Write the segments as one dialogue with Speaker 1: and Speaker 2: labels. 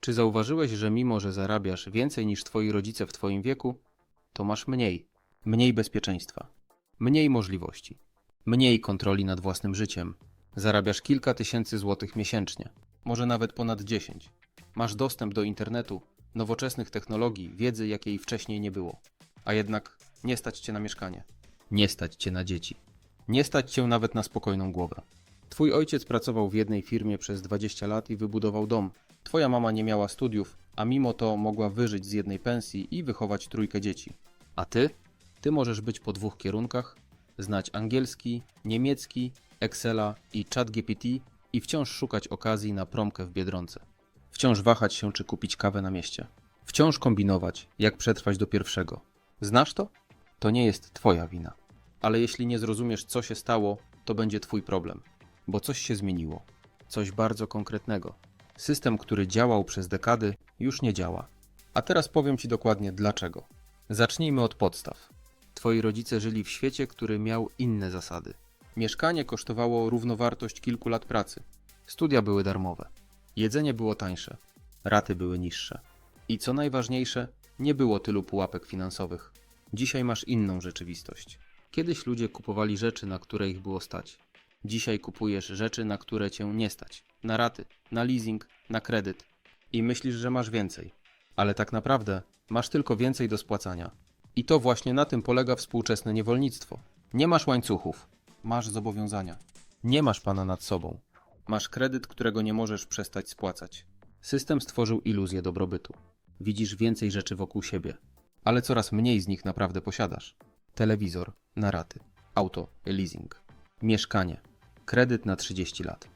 Speaker 1: Czy zauważyłeś, że mimo, że zarabiasz więcej niż twoi rodzice w twoim wieku, to masz mniej? Mniej bezpieczeństwa, mniej możliwości, mniej kontroli nad własnym życiem. Zarabiasz kilka tysięcy złotych miesięcznie, może nawet ponad 10. Masz dostęp do internetu, nowoczesnych technologii, wiedzy, jakiej wcześniej nie było. A jednak nie stać cię na mieszkanie. Nie stać cię na dzieci. Nie stać cię nawet na spokojną głowę. Twój ojciec pracował w jednej firmie przez 20 lat i wybudował dom. Twoja mama nie miała studiów, a mimo to mogła wyżyć z jednej pensji i wychować trójkę dzieci. A ty? Ty możesz być po dwóch kierunkach, znać angielski, niemiecki, Excela i ChatGPT i wciąż szukać okazji na promkę w Biedronce. Wciąż wahać się, czy kupić kawę na mieście. Wciąż kombinować, jak przetrwać do pierwszego. Znasz to? To nie jest twoja wina. Ale jeśli nie zrozumiesz, co się stało, to będzie twój problem. Bo coś się zmieniło. Coś bardzo konkretnego. System, który działał przez dekady, już nie działa. A teraz powiem ci dokładnie dlaczego. Zacznijmy od podstaw. Twoi rodzice żyli w świecie, który miał inne zasady. Mieszkanie kosztowało równowartość kilku lat pracy. Studia były darmowe. Jedzenie było tańsze. Raty były niższe. I co najważniejsze, nie było tylu pułapek finansowych. Dzisiaj masz inną rzeczywistość. Kiedyś ludzie kupowali rzeczy, na które ich było stać. Dzisiaj kupujesz rzeczy, na które cię nie stać. Na raty, na leasing, na kredyt. I myślisz, że masz więcej. Ale tak naprawdę masz tylko więcej do spłacania. I to właśnie na tym polega współczesne niewolnictwo. Nie masz łańcuchów. Masz zobowiązania. Nie masz pana nad sobą. Masz kredyt, którego nie możesz przestać spłacać. System stworzył iluzję dobrobytu. Widzisz więcej rzeczy wokół siebie, ale coraz mniej z nich naprawdę posiadasz. Telewizor na raty, auto, leasing, mieszkanie, kredyt na 30 lat,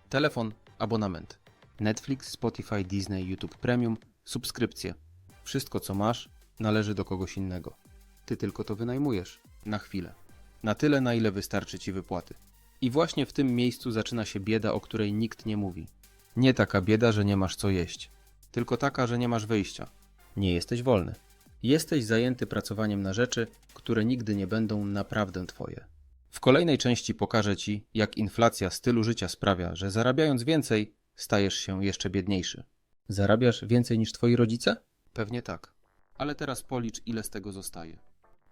Speaker 1: telefon, abonament, Netflix, Spotify, Disney, YouTube Premium, subskrypcje. Wszystko co masz należy do kogoś innego. Ty tylko to wynajmujesz, na chwilę. Na tyle, na ile wystarczy ci wypłaty. I właśnie w tym miejscu zaczyna się bieda, o której nikt nie mówi. Nie taka bieda, że nie masz co jeść, tylko taka, że nie masz wyjścia. Nie jesteś wolny. Jesteś zajęty pracowaniem na rzeczy, które nigdy nie będą naprawdę twoje. W kolejnej części pokażę ci, jak inflacja stylu życia sprawia, że zarabiając więcej, stajesz się jeszcze biedniejszy. Zarabiasz więcej niż twoi rodzice? Pewnie tak. Ale teraz policz, ile z tego zostaje.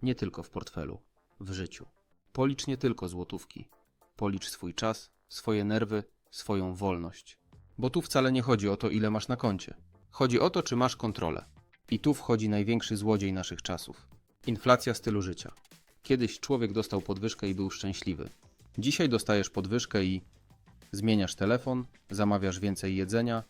Speaker 1: Nie tylko w portfelu, w życiu. Policz nie tylko złotówki. Policz swój czas, swoje nerwy, swoją wolność. Bo tu wcale nie chodzi o to, ile masz na koncie. Chodzi o to, czy masz kontrolę. I tu wchodzi największy złodziej naszych czasów. Inflacja stylu życia. Kiedyś człowiek dostał podwyżkę i był szczęśliwy. Dzisiaj dostajesz podwyżkę i zmieniasz telefon, zamawiasz więcej jedzenia,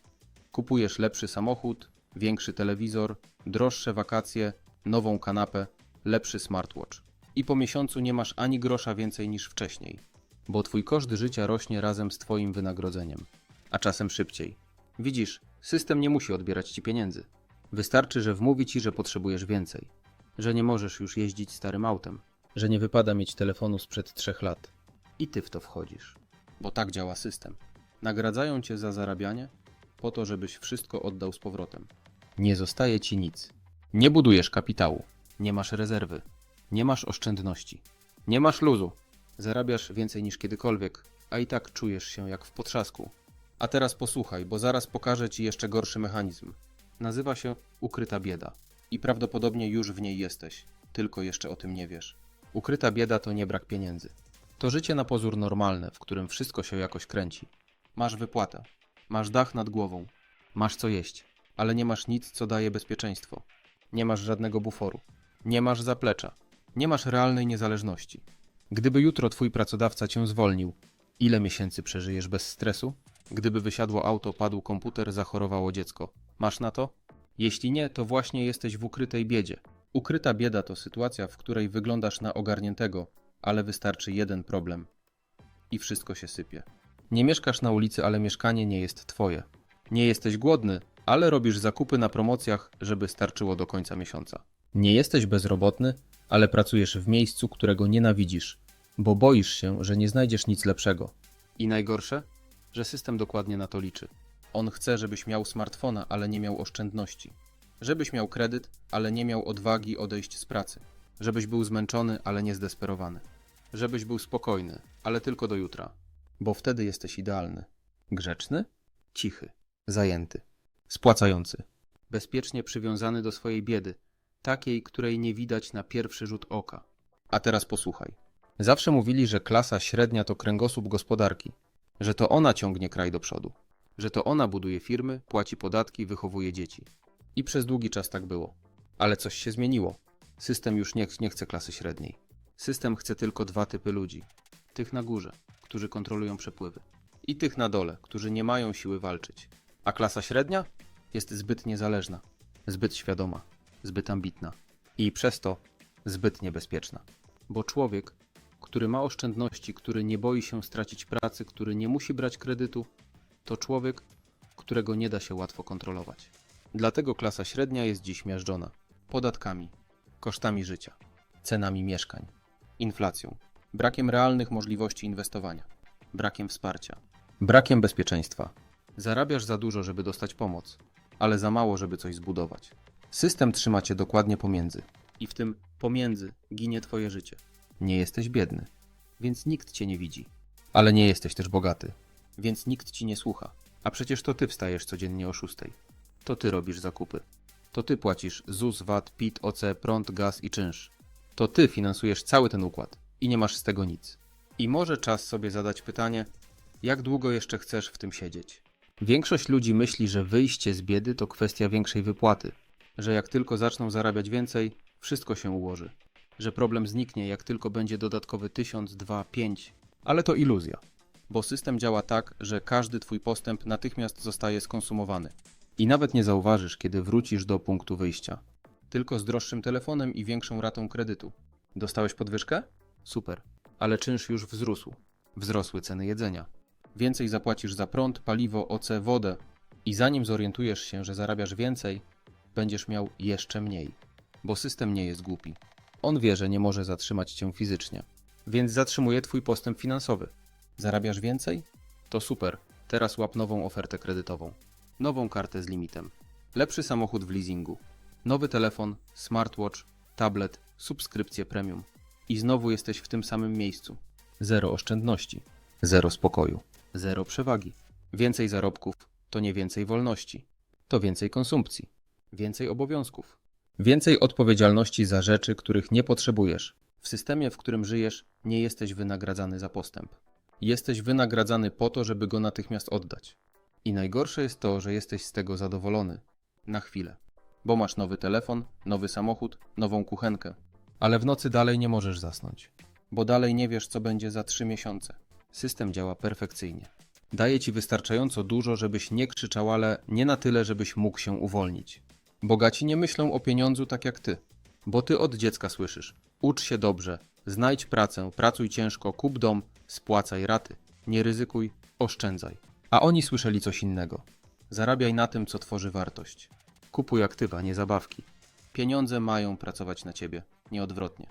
Speaker 1: kupujesz lepszy samochód, większy telewizor, droższe wakacje, nową kanapę, lepszy smartwatch. I po miesiącu nie masz ani grosza więcej niż wcześniej. Bo twój koszt życia rośnie razem z twoim wynagrodzeniem. A czasem szybciej. Widzisz, system nie musi odbierać ci pieniędzy. Wystarczy, że wmówi ci, że potrzebujesz więcej. Że nie możesz już jeździć starym autem. Że nie wypada mieć telefonu sprzed 3 lat. I ty w to wchodzisz. Bo tak działa system. Nagradzają cię za zarabianie, po to, żebyś wszystko oddał z powrotem. Nie zostaje ci nic. Nie budujesz kapitału. Nie masz rezerwy. Nie masz oszczędności. Nie masz luzu. Zarabiasz więcej niż kiedykolwiek, a i tak czujesz się jak w potrzasku. A teraz posłuchaj, bo zaraz pokażę ci jeszcze gorszy mechanizm. Nazywa się ukryta bieda. I prawdopodobnie już w niej jesteś, tylko jeszcze o tym nie wiesz. Ukryta bieda to nie brak pieniędzy. To życie na pozór normalne, w którym wszystko się jakoś kręci. Masz wypłatę, masz dach nad głową, masz co jeść, ale nie masz nic, co daje bezpieczeństwo. Nie masz żadnego buforu, nie masz zaplecza, nie masz realnej niezależności. Gdyby jutro twój pracodawca cię zwolnił, ile miesięcy przeżyjesz bez stresu? Gdyby wysiadło auto, padł komputer, zachorowało dziecko. Masz na to? Jeśli nie, to właśnie jesteś w ukrytej biedzie. Ukryta bieda to sytuacja, w której wyglądasz na ogarniętego, ale wystarczy jeden problem. I wszystko się sypie. Nie mieszkasz na ulicy, ale mieszkanie nie jest twoje. Nie jesteś głodny, ale robisz zakupy na promocjach, żeby starczyło do końca miesiąca. Nie jesteś bezrobotny, ale pracujesz w miejscu, którego nienawidzisz, bo boisz się, że nie znajdziesz nic lepszego. I najgorsze? Że system dokładnie na to liczy. On chce, żebyś miał smartfona, ale nie miał oszczędności. Żebyś miał kredyt, ale nie miał odwagi odejść z pracy. Żebyś był zmęczony, ale nie zdesperowany. Żebyś był spokojny, ale tylko do jutra. Bo wtedy jesteś idealny. Grzeczny? Cichy. Zajęty. spłacający. Bezpiecznie przywiązany do swojej biedy, takiej, której nie widać na pierwszy rzut oka. A teraz posłuchaj. Zawsze mówili, że klasa średnia to kręgosłup gospodarki, że to ona ciągnie kraj do przodu, że to ona buduje firmy, płaci podatki, wychowuje dzieci. I przez długi czas tak było. Ale coś się zmieniło. System już nie chce klasy średniej. System chce tylko dwa typy ludzi. Tych na górze, którzy kontrolują przepływy. I tych na dole, którzy nie mają siły walczyć. A klasa średnia jest zbyt niezależna, zbyt świadoma, zbyt ambitna i przez to zbyt niebezpieczna. Bo człowiek, który ma oszczędności, który nie boi się stracić pracy, który nie musi brać kredytu, to człowiek, którego nie da się łatwo kontrolować. Dlatego klasa średnia jest dziś miażdżona podatkami, kosztami życia, cenami mieszkań, inflacją, brakiem realnych możliwości inwestowania, brakiem wsparcia, brakiem bezpieczeństwa. Zarabiasz za dużo, żeby dostać pomoc, ale za mało, żeby coś zbudować. System trzyma cię dokładnie pomiędzy. I w tym pomiędzy ginie twoje życie. Nie jesteś biedny, więc nikt cię nie widzi. Ale nie jesteś też bogaty, więc nikt ci nie słucha. A przecież to ty wstajesz codziennie o 6. To ty robisz zakupy. To ty płacisz ZUS, VAT, PIT, OC, prąd, gaz i czynsz. To ty finansujesz cały ten układ i nie masz z tego nic. I może czas sobie zadać pytanie, jak długo jeszcze chcesz w tym siedzieć? Większość ludzi myśli, że wyjście z biedy to kwestia większej wypłaty, że jak tylko zaczną zarabiać więcej, wszystko się ułoży, że problem zniknie, jak tylko będzie dodatkowy 1000, 2, 5. Ale to iluzja, bo system działa tak, że każdy twój postęp natychmiast zostaje skonsumowany. I nawet nie zauważysz, kiedy wrócisz do punktu wyjścia. Tylko z droższym telefonem i większą ratą kredytu. Dostałeś podwyżkę? Super. Ale czynsz już wzrósł. Wzrosły ceny jedzenia. Więcej zapłacisz za prąd, paliwo, OC, wodę. I zanim zorientujesz się, że zarabiasz więcej, będziesz miał jeszcze mniej. Bo system nie jest głupi. On wie, że nie może zatrzymać cię fizycznie. Więc zatrzymuje twój postęp finansowy. Zarabiasz więcej? To super. Teraz łap nową ofertę kredytową. Nową kartę z limitem. Lepszy samochód w leasingu. Nowy telefon, smartwatch, tablet, subskrypcję premium. I znowu jesteś w tym samym miejscu. Zero oszczędności. Zero spokoju. Zero przewagi. Więcej zarobków to nie więcej wolności. To więcej konsumpcji. Więcej obowiązków. Więcej odpowiedzialności za rzeczy, których nie potrzebujesz. W systemie, w którym żyjesz, nie jesteś wynagradzany za postęp. Jesteś wynagradzany po to, żeby go natychmiast oddać. I najgorsze jest to, że jesteś z tego zadowolony. Na chwilę. Bo masz nowy telefon, nowy samochód, nową kuchenkę. Ale w nocy dalej nie możesz zasnąć. Bo dalej nie wiesz, co będzie za 3 miesiące. System działa perfekcyjnie. Daje ci wystarczająco dużo, żebyś nie krzyczał, ale nie na tyle, żebyś mógł się uwolnić. Bogaci nie myślą o pieniądzu tak jak ty. Bo ty od dziecka słyszysz. Ucz się dobrze, znajdź pracę, pracuj ciężko, kup dom, spłacaj raty. Nie ryzykuj, oszczędzaj. A oni słyszeli coś innego. Zarabiaj na tym, co tworzy wartość. Kupuj aktywa, nie zabawki. Pieniądze mają pracować na ciebie, nie odwrotnie.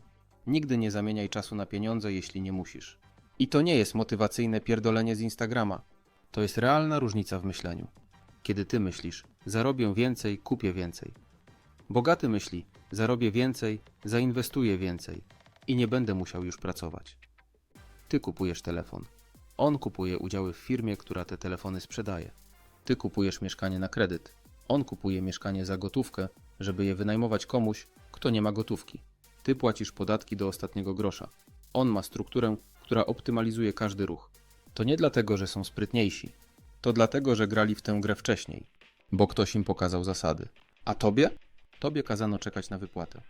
Speaker 1: Nigdy nie zamieniaj czasu na pieniądze, jeśli nie musisz. I to nie jest motywacyjne pierdolenie z Instagrama. To jest realna różnica w myśleniu. Kiedy ty myślisz, zarobię więcej, kupię więcej. Bogaty myśli, zarobię więcej, zainwestuję więcej i nie będę musiał już pracować. Ty kupujesz telefon. On kupuje udziały w firmie, która te telefony sprzedaje. Ty kupujesz mieszkanie na kredyt. On kupuje mieszkanie za gotówkę, żeby je wynajmować komuś, kto nie ma gotówki. Ty płacisz podatki do ostatniego grosza. On ma strukturę, która optymalizuje każdy ruch. To nie dlatego, że są sprytniejsi. To dlatego, że grali w tę grę wcześniej, bo ktoś im pokazał zasady. A tobie? Tobie kazano czekać na wypłatę.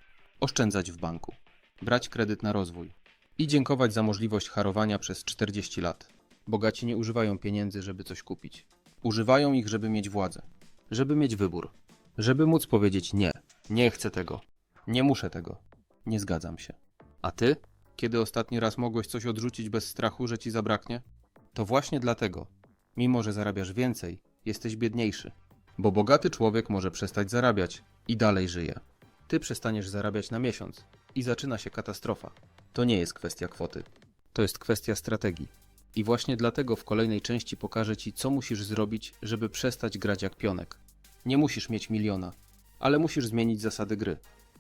Speaker 1: Oszczędzać w banku. Brać kredyt na rozwój. I dziękować za możliwość harowania przez 40 lat. Bogaci nie używają pieniędzy, żeby coś kupić. Używają ich, żeby mieć władzę. Żeby mieć wybór. Żeby móc powiedzieć nie. Nie chcę tego. Nie muszę tego. Nie zgadzam się. A ty? Kiedy ostatni raz mogłeś coś odrzucić bez strachu, że ci zabraknie? To właśnie dlatego, mimo że zarabiasz więcej, jesteś biedniejszy. Bo bogaty człowiek może przestać zarabiać i dalej żyje. Ty przestaniesz zarabiać na miesiąc i zaczyna się katastrofa. To nie jest kwestia kwoty. To jest kwestia strategii. I właśnie dlatego w kolejnej części pokażę ci, co musisz zrobić, żeby przestać grać jak pionek. Nie musisz mieć miliona, ale musisz zmienić zasady gry.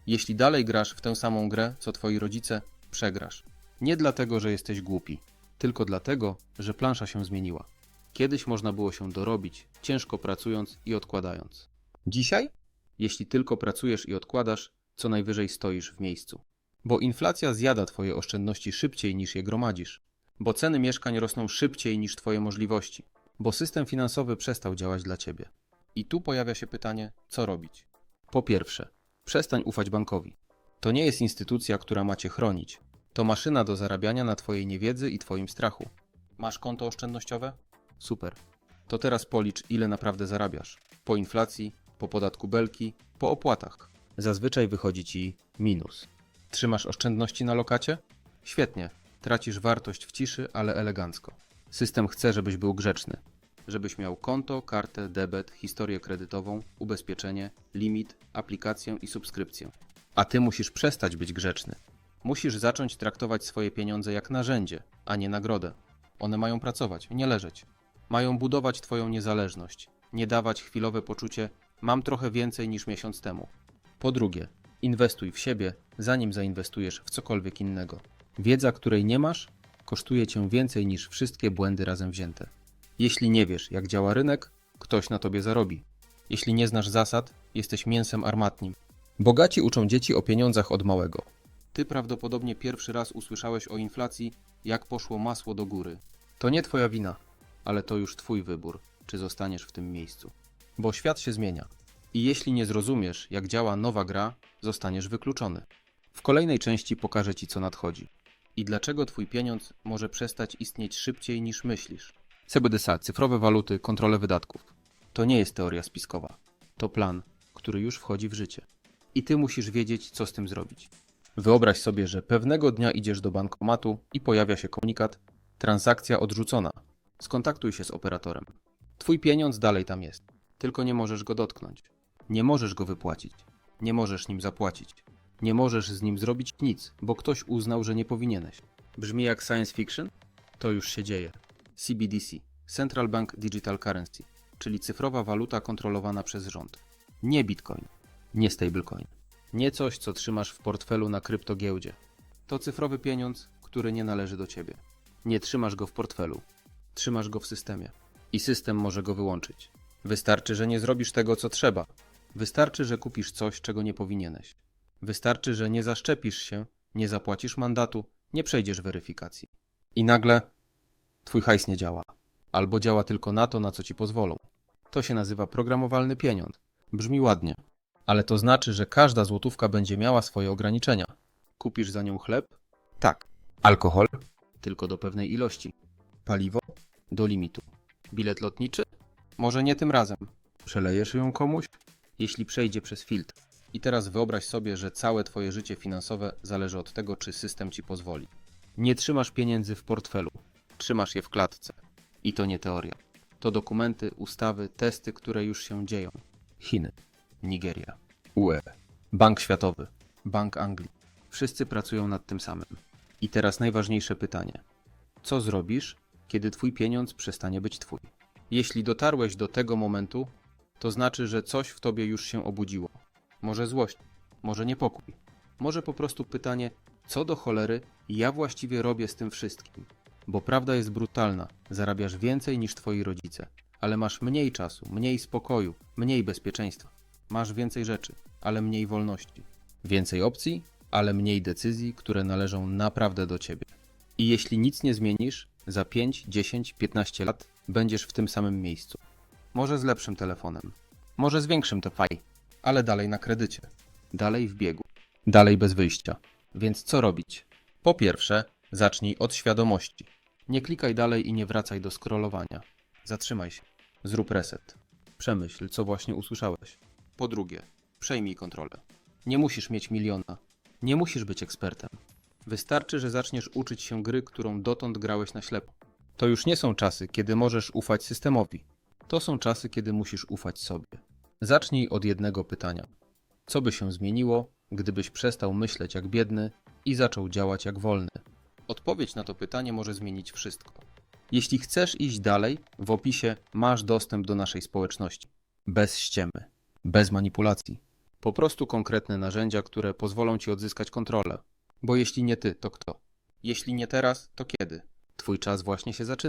Speaker 1: Jeśli dalej grasz w tę samą grę, co twoi rodzice, przegrasz. Nie dlatego, że jesteś głupi, tylko dlatego, że plansza się zmieniła. Kiedyś można było się dorobić, ciężko pracując i odkładając. Dzisiaj? Jeśli tylko pracujesz i odkładasz, co najwyżej stoisz w miejscu. Bo inflacja zjada twoje oszczędności szybciej niż je gromadzisz. Bo ceny mieszkań rosną szybciej niż twoje możliwości. Bo system finansowy przestał działać dla ciebie. I tu pojawia się pytanie, co robić? Po pierwsze, przestań ufać bankowi. To nie jest instytucja, która ma cię chronić. To maszyna do zarabiania na twojej niewiedzy i twoim strachu. Masz konto oszczędnościowe? Super. To teraz policz, ile naprawdę zarabiasz. Po inflacji, po podatku belki, po opłatach. Zazwyczaj wychodzi ci minus. Trzymasz oszczędności na lokacie? Świetnie. Tracisz wartość w ciszy, ale elegancko. System chce, żebyś był grzeczny. Żebyś miał konto, kartę, debet, historię kredytową, ubezpieczenie, limit, aplikację i subskrypcję. A ty musisz przestać być grzeczny. Musisz zacząć traktować swoje pieniądze jak narzędzie, a nie nagrodę. One mają pracować, nie leżeć. Mają budować twoją niezależność, nie dawać chwilowe poczucie mam trochę więcej niż miesiąc temu. Po drugie, inwestuj w siebie, zanim zainwestujesz w cokolwiek innego. Wiedza, której nie masz, kosztuje cię więcej niż wszystkie błędy razem wzięte. Jeśli nie wiesz, jak działa rynek, ktoś na tobie zarobi. Jeśli nie znasz zasad, jesteś mięsem armatnim. Bogaci uczą dzieci o pieniądzach od małego. Ty prawdopodobnie pierwszy raz usłyszałeś o inflacji, jak poszło masło do góry. To nie twoja wina, ale to już twój wybór, czy zostaniesz w tym miejscu. Bo świat się zmienia. I jeśli nie zrozumiesz, jak działa nowa gra, zostaniesz wykluczony. W kolejnej części pokażę ci, co nadchodzi. I dlaczego twój pieniądz może przestać istnieć szybciej niż myślisz. CBDC, cyfrowe waluty, kontrolę wydatków. To nie jest teoria spiskowa. To plan, który już wchodzi w życie. I ty musisz wiedzieć, co z tym zrobić. Wyobraź sobie, że pewnego dnia idziesz do bankomatu i pojawia się komunikat: transakcja odrzucona. Skontaktuj się z operatorem. Twój pieniądz dalej tam jest, tylko nie możesz go dotknąć. Nie możesz go wypłacić. Nie możesz nim zapłacić. Nie możesz z nim zrobić nic, bo ktoś uznał, że nie powinieneś. Brzmi jak science fiction? To już się dzieje. CBDC, Central Bank Digital Currency, czyli cyfrowa waluta kontrolowana przez rząd. Nie Bitcoin, nie stablecoin. Nie coś, co trzymasz w portfelu na kryptogiełdzie. To cyfrowy pieniądz, który nie należy do ciebie. Nie trzymasz go w portfelu. Trzymasz go w systemie. I system może go wyłączyć. Wystarczy, że nie zrobisz tego, co trzeba. Wystarczy, że kupisz coś, czego nie powinieneś. Wystarczy, że nie zaszczepisz się, nie zapłacisz mandatu, nie przejdziesz weryfikacji. I nagle twój hajs nie działa. Albo działa tylko na to, na co ci pozwolą. To się nazywa programowalny pieniądz. Brzmi ładnie. Ale to znaczy, że każda złotówka będzie miała swoje ograniczenia. Kupisz za nią chleb? Tak. Alkohol? Tylko do pewnej ilości. Paliwo? Do limitu. Bilet lotniczy? Może nie tym razem. Przelejesz ją komuś? Jeśli przejdzie przez filtr. I teraz wyobraź sobie, że całe twoje życie finansowe zależy od tego, czy system ci pozwoli. Nie trzymasz pieniędzy w portfelu. Trzymasz je w klatce. I to nie teoria. To dokumenty, ustawy, testy, które już się dzieją. Chiny. Nigeria. UE. Bank Światowy. Bank Anglii. Wszyscy pracują nad tym samym. I teraz najważniejsze pytanie. Co zrobisz, kiedy twój pieniądz przestanie być twój? Jeśli dotarłeś do tego momentu, to znaczy, że coś w tobie już się obudziło. Może złość, może niepokój. Może po prostu pytanie, co do cholery ja właściwie robię z tym wszystkim? Bo prawda jest brutalna. Zarabiasz więcej niż twoi rodzice, ale masz mniej czasu, mniej spokoju, mniej bezpieczeństwa. Masz więcej rzeczy, ale mniej wolności. Więcej opcji, ale mniej decyzji, które należą naprawdę do ciebie. I jeśli nic nie zmienisz, za 5, 10, 15 lat będziesz w tym samym miejscu. Może z lepszym telefonem, może z większym TFI, ale dalej na kredycie, dalej w biegu, dalej bez wyjścia. Więc co robić? Po pierwsze, zacznij od świadomości. Nie klikaj dalej i nie wracaj do scrollowania. Zatrzymaj się. Zrób reset. Przemyśl, co właśnie usłyszałeś. Po drugie, przejmij kontrolę. Nie musisz mieć miliona. Nie musisz być ekspertem. Wystarczy, że zaczniesz uczyć się gry, którą dotąd grałeś na ślepo. To już nie są czasy, kiedy możesz ufać systemowi. To są czasy, kiedy musisz ufać sobie. Zacznij od jednego pytania. Co by się zmieniło, gdybyś przestał myśleć jak biedny i zaczął działać jak wolny? Odpowiedź na to pytanie może zmienić wszystko. Jeśli chcesz iść dalej, w opisie masz dostęp do naszej społeczności. Bez ściemy, bez manipulacji. Po prostu konkretne narzędzia, które pozwolą ci odzyskać kontrolę. Bo jeśli nie ty, to kto? Jeśli nie teraz, to kiedy? Twój czas właśnie się zaczyna.